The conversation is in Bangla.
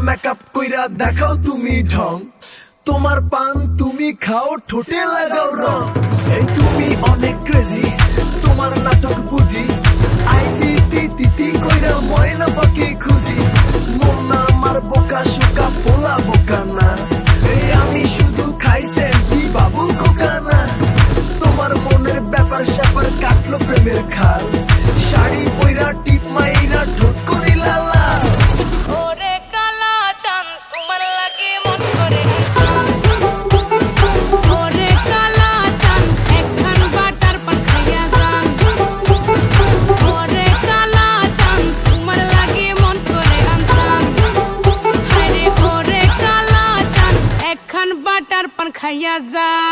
মেকআপ কইরা দেখাও তুমি ঢং তোমার পান তুমি খাও ঠোঁটে লাগাও রং এই তুমি অনেক ক্রেজি তোমার নাটক বুঝি আই তিতি তিতি কইরা ময়না পাখি খুঁজি মন না আমার বোকা শোকা পোলা বোকা না এই আমি শুধু খাই সেন্টি বাবু খোকা না তোমার মনের ব্যাপার স্যাপার কাটলো প্রেমের খাল শাড়ি পইরা টিপ মাইরা ঠোঁট করিলা লাল ওরে কালা চাঁদ তোমার লাগে মন করে ওরে কালা চাঁদ একখান বাটার পান খাইয়া যান ওরে কালা চাঁদ তোমার লাগে মন করে আনচান হায়রে ওরে কালা চাঁদ একখান বাটার পান খাইয়া যান